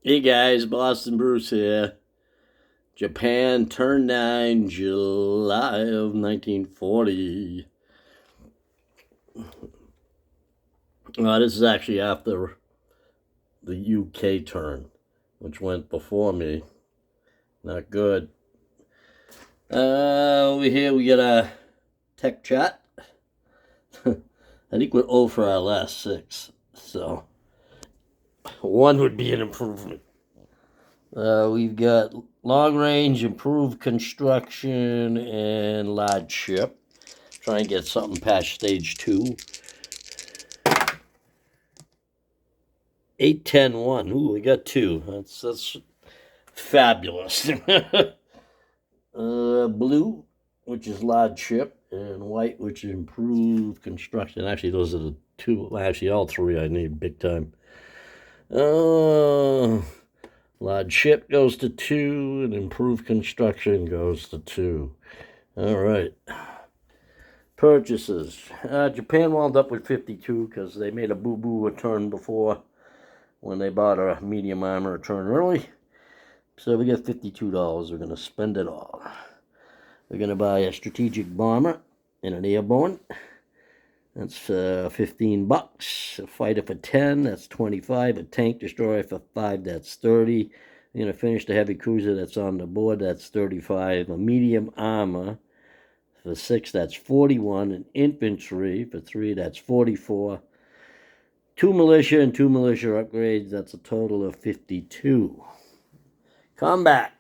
Hey guys, Boston Bruce here. Japan turned 9 July of 1940. This is actually after the UK turn, which went before me. Not good. Over here we got a tech chat. I think we're 0 for our last 6, so 1 would be an improvement. We've got long range, improved construction, and large ship. Try and get something past stage 2. 8-10-1. Ooh, we got 2. That's fabulous. Blue, which is large ship, and white, which is improved construction. Actually, those are the 2. Actually, all 3 I need big time. Large ship goes to 2, and improved construction goes to 2. All right. Purchases. Japan wound up with 52 because they made a boo-boo a turn before when they bought a medium armor a turn early. So we got $52. We're going to spend it all. We're going to buy a strategic bomber and an airborne. That's $15. A fighter for 10. That's 25. A tank destroyer for 5. That's 30. We're going to finish the heavy cruiser that's on the board. That's 35. A medium armor for 6. That's 41. An infantry for 3. That's 44. 2 militia and 2 militia upgrades. That's a total of 52. Combat.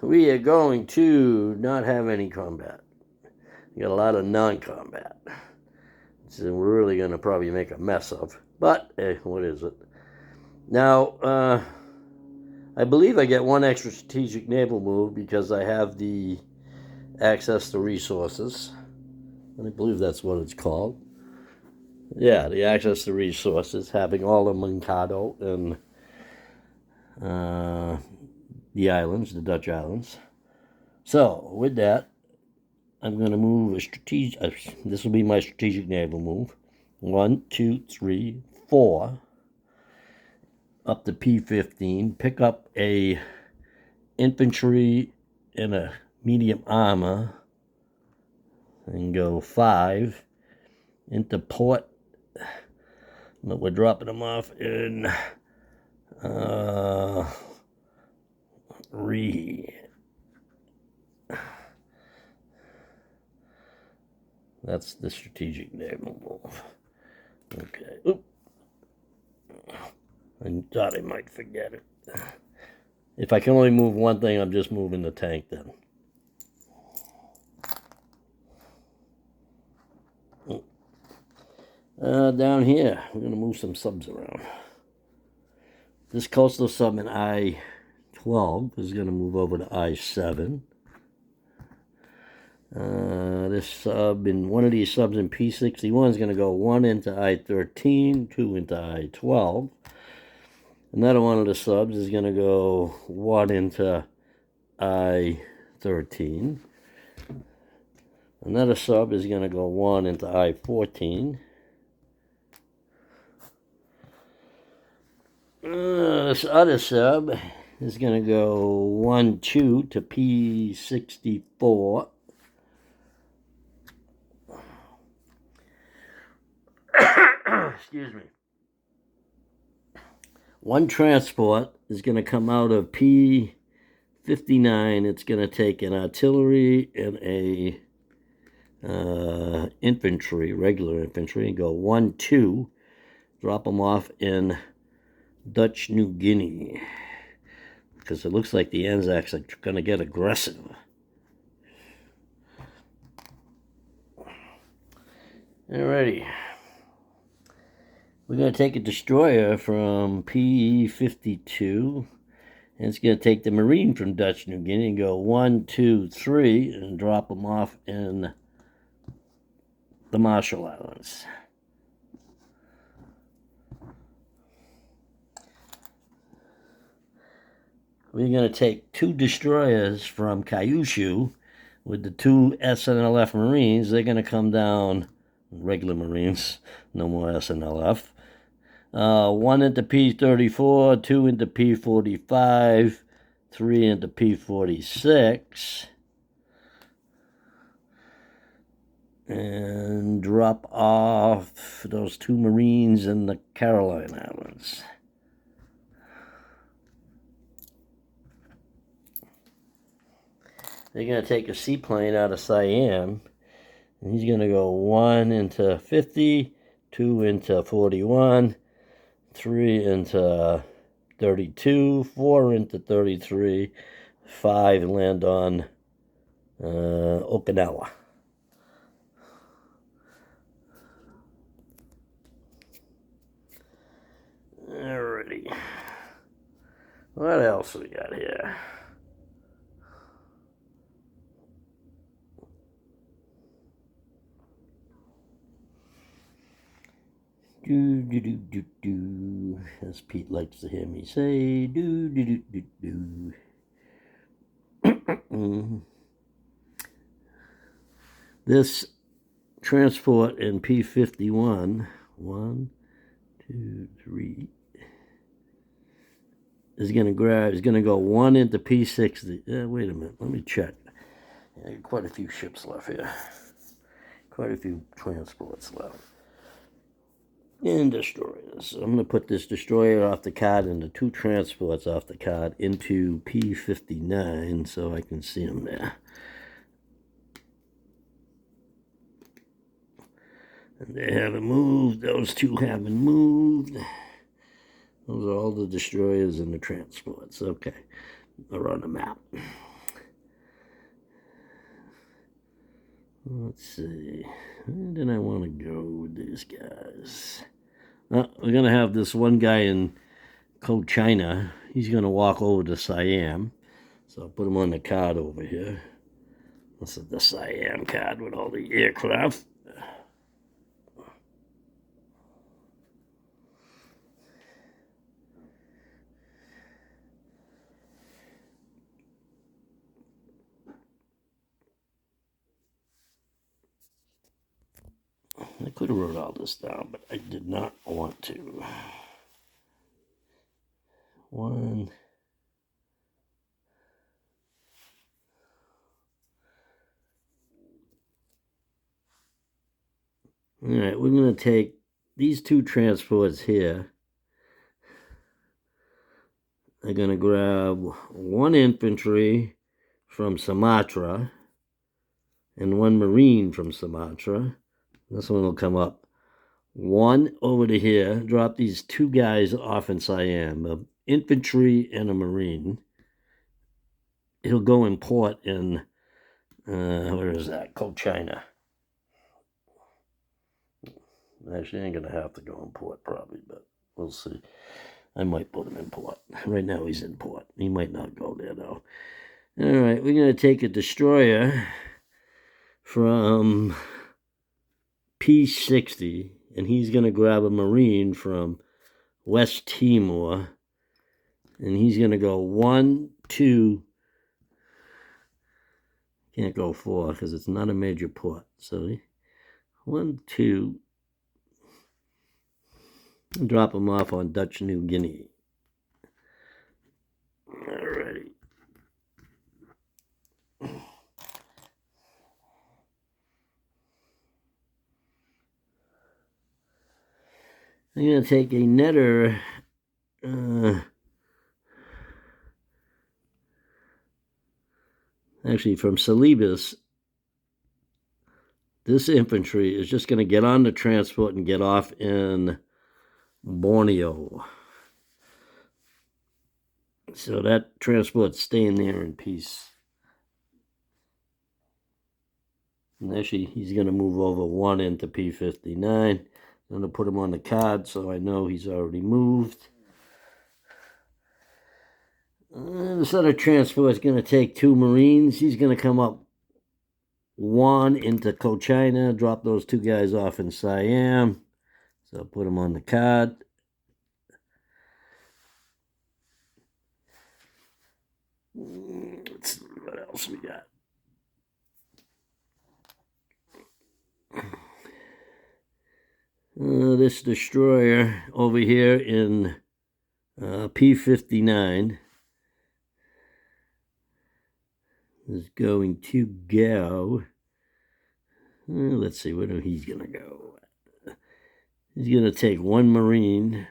We are going to not have any combat. We got a lot of non-combat. So we're really going to probably make a mess of. But, what is it? Now, I believe I get 1 extra strategic naval move because I have the access to resources. I believe that's what it's called. Yeah, the access to resources, having all of Mikado and the islands, the Dutch islands. So, with that, I'm going to move a strategic. This will be my strategic naval move. 1, 2, 3, 4. Up to P15. Pick up a infantry and a medium armor. And go 5 into port. But we're dropping them off in That's the strategic naval move. Okay. Oop. I thought I might forget it. If I can only move 1 thing, I'm just moving the tank then. Down here, we're going to move some subs around. This coastal sub in I-12 is going to move over to I-7. This sub in one of these subs in P61 is going to go 1 into I-13, 2 into I-12. Another one of the subs is going to go 1 into I-13. Another sub is going to go 1 into I-14. This other sub is going to go 1, 2 to P64. Excuse me. 1 transport is going to come out of P59. It's going to take an artillery and a infantry, regular infantry, and go 1, 2. Drop them off in Dutch New Guinea. Because it looks like the Anzacs are going to get aggressive. Alrighty. We're going to take a destroyer from P52. And it's going to take the Marine from Dutch New Guinea and go 1, 2, 3 and drop them off in the Marshall Islands. We're going to take 2 destroyers from Kyushu with the 2 SNLF Marines. They're going to come down, regular Marines, no more SNLF. 1 into P34, 2 into P45, 3 into P46. And drop off those 2 Marines in the Caroline Islands. They're going to take a seaplane out of Siam, and he's going to go 1 into 50, 2 into 41, 3 into 32, 4 into 33, 5 land on Okinawa. Alrighty. What else we got here? Do do do do do, as Pete likes to hear me say. Do do do do do. This transport in P51, 1, 2, 3, is going to go 1 into P60. Wait a minute, let me check. Quite a few ships left here. Quite a few transports left. And destroyers. I'm going to put this destroyer off the card and the 2 transports off the card into P59 so I can see them there. And they haven't moved. Those 2 haven't moved. Those are all the destroyers and the transports. Okay. They're on the map. Let's see. Where did I want to go with these guys? We're going to have this one guy in China. He's going to walk over to Siam. So I'll put him on the card over here. This is the Siam card with all the aircraft. I could have wrote all this down, but I did not want to. 1. All right, we're going to take these 2 transports here. They're going to grab 1 infantry from Sumatra and 1 Marine from Sumatra. This one will come up 1 over to here, drop these 2 guys off in Siam, an infantry and a Marine. He'll go in port in, where is that? China. Actually, I ain't going to have to go in port probably, but we'll see. I might put him in port. Right now he's in port. He might not go there, though. All right, we're going to take a destroyer from P60, and he's going to grab a Marine from West Timor, and he's going to go 1, 2, can't go 4 because it's not a major port. So 1, 2, drop him off on Dutch New Guinea. Alrighty. I'm going to take a netter, actually from Celebes. This infantry is just going to get on the transport and get off in Borneo. So that transport's staying there in peace. And actually, he's going to move over 1 into P59. I'm going to put him on the card so I know he's already moved. This other transport is going to take 2 Marines. He's going to come up 1 into China, drop those 2 guys off in Siam. So I'll put him on the card. Let's see what else we got. this destroyer over here in P59 is going to go. Let's see, where he's going to go. He's going to take one Marine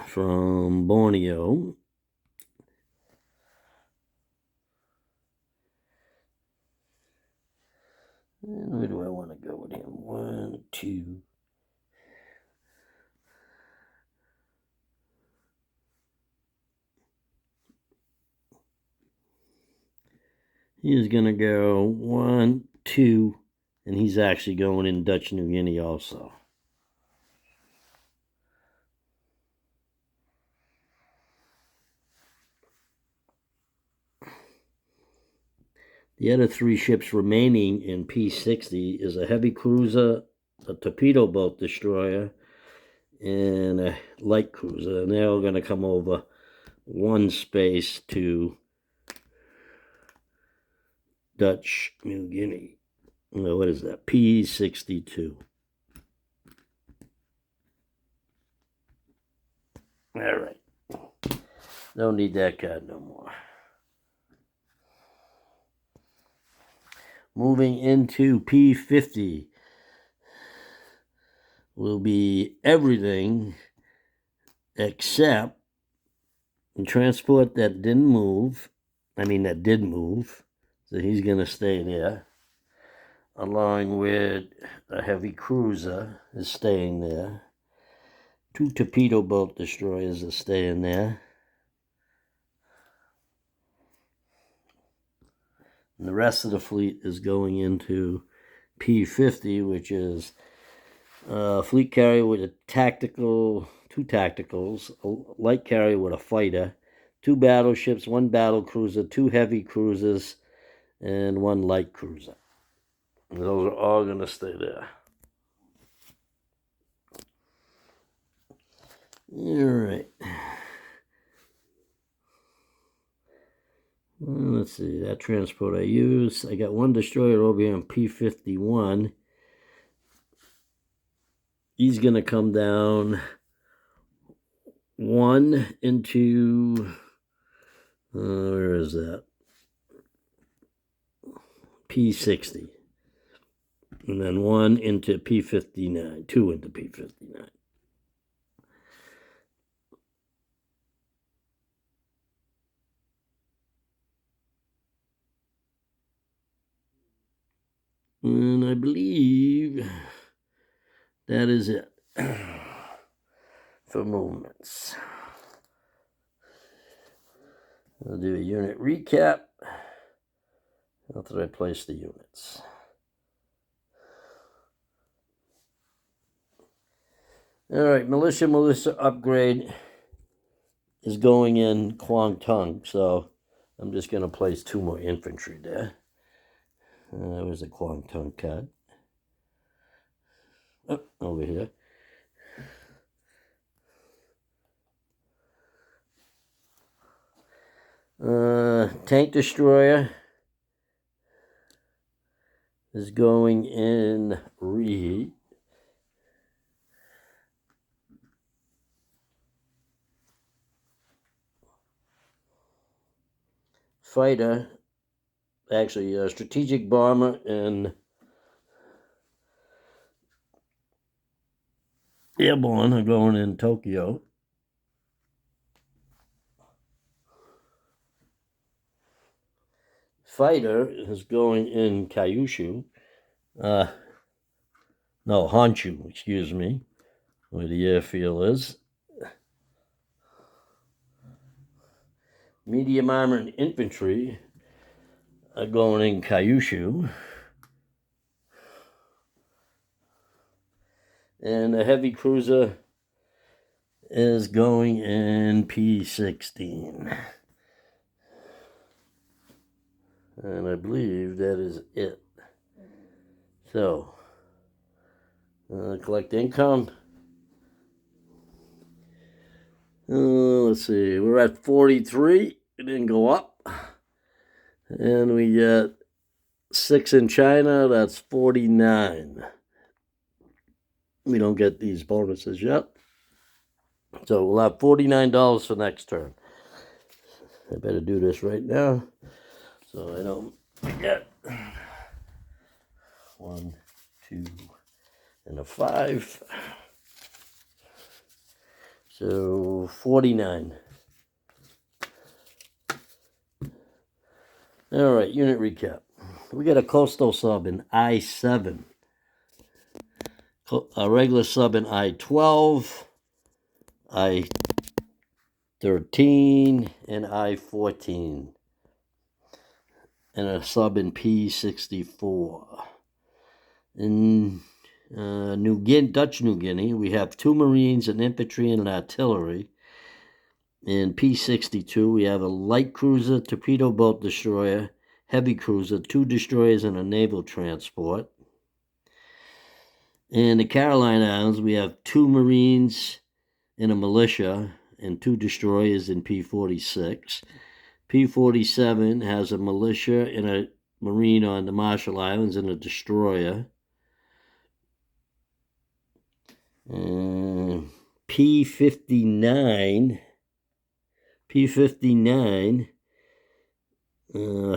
from Borneo. And where do I want to go with him? 1, 2. He's going to go 1, 2, and he's actually going in Dutch New Guinea also. The other 3 ships remaining in P60 is a heavy cruiser, a torpedo boat destroyer, and a light cruiser. And they're all going to come over one space to Dutch New Guinea. What is that? P62. All right. Don't need that card no more. Moving into P50 will be everything except the transport that didn't move. That did move. So he's going to stay there. Along with a heavy cruiser is staying there. 2 torpedo boat destroyers are staying there. And the rest of the fleet is going into P50, which is a fleet carrier with a 2 tacticals, a light carrier with a fighter, 2 battleships, 1 battle cruiser, 2 heavy cruisers, and 1 light cruiser. And those are all going to stay there. All right. Let's see, that transport I use. I got 1 destroyer over here on P51. He's going to come down 1 into, where is that? P60. And then 1 into P59, 2 into P59. And I believe that is it for movements. I'll do a unit recap after I place the units. All right, militia upgrade is going in Kwangtung, so I'm just going to place 2 more infantry there. That was a Kwangtung card. Oh, over here. Tank destroyer is going in reheat. Fighter, actually a strategic bomber and airborne are going in Tokyo. Fighter is going in Kyushu. No, Honshu, excuse me, where the airfield is. Medium armor and infantry are going in Kyushu. And the heavy cruiser is going in P16. And I believe that is it. So, collect income. Let's see, we're at 43. It didn't go up. And we get 6 in China, that's 49. We don't get these bonuses yet. So we'll have $49 for next turn. I better do this right now so I don't forget. 1, 2, and a 5. So 49. All right, unit recap. We got a coastal sub in I-7, a regular sub in I-12, I-13, and I-14, and a sub in P-64. In Dutch New Guinea, we have 2 Marines, an infantry, and an artillery. In P-62, we have a light cruiser, torpedo boat destroyer, heavy cruiser, 2 destroyers, and a naval transport. In the Caroline Islands, we have 2 Marines and a militia and 2 destroyers in P-46. P-47 has a militia and a Marine on the Marshall Islands and a destroyer. P-59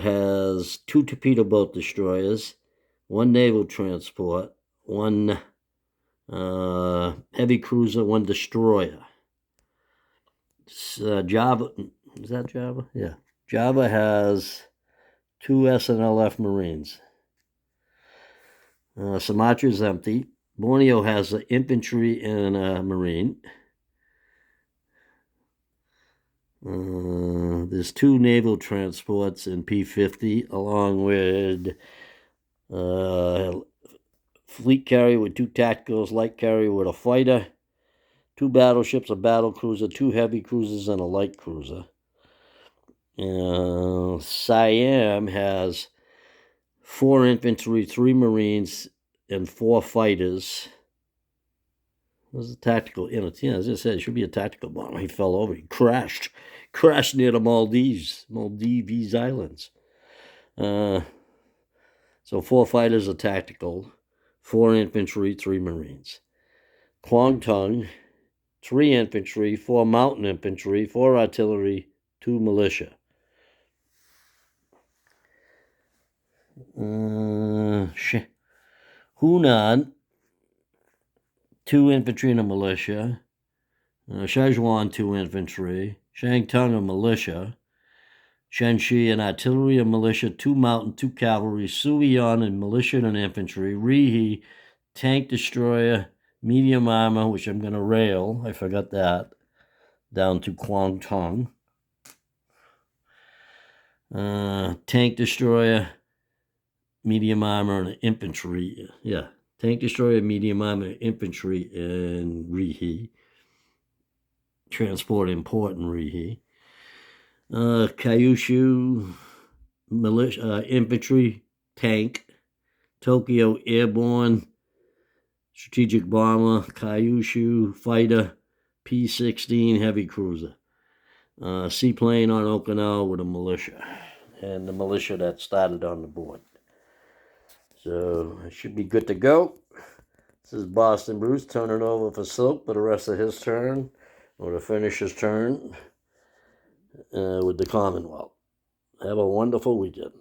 has 2 torpedo boat destroyers, 1 naval transport, 1 heavy cruiser, 1 destroyer. Java, is that Java? Yeah. Java has 2 SNLF Marines. Sumatra is empty. Borneo has an infantry and a Marine. There's 2 naval transports in P-50, along with fleet carrier with 2 tacticals, light carrier with a fighter, 2 battleships, a battle cruiser, 2 heavy cruisers, and a light cruiser. Siam has 4 infantry, 3 Marines, and 4 fighters. This is a tactical. Yeah, as I said, it should be a tactical bomber. He fell over. He crashed near the Maldives Islands. So 4 fighters are tactical, 4 infantry, 3 Marines. Kwangtung, 3 infantry, 4 mountain infantry, 4 artillery, 2 militia. Hunan, 2 infantry and a militia. Sichuan, 2 infantry. Shantung, a militia. Shanxi, an artillery and militia, 2 mountain, 2 cavalry. Suiyon, and militia and infantry. Rihe, tank destroyer, medium armor, which I'm going to rail. I forgot that. Down to Kwangtung. Tank destroyer, medium armor, and infantry. Yeah, tank destroyer, medium armor, infantry, and Rihe. Transport import in Rihe. Kyushu, militia, infantry, tank. Tokyo, airborne, strategic bomber. Kyushu, fighter. P-16, heavy cruiser. Seaplane on Okinawa with a militia. And the militia that started on the board. So it should be good to go. This is Boston Bruce turning over for Silk for the rest of his turn, or to finish his turn with the Commonwealth. Have a wonderful weekend.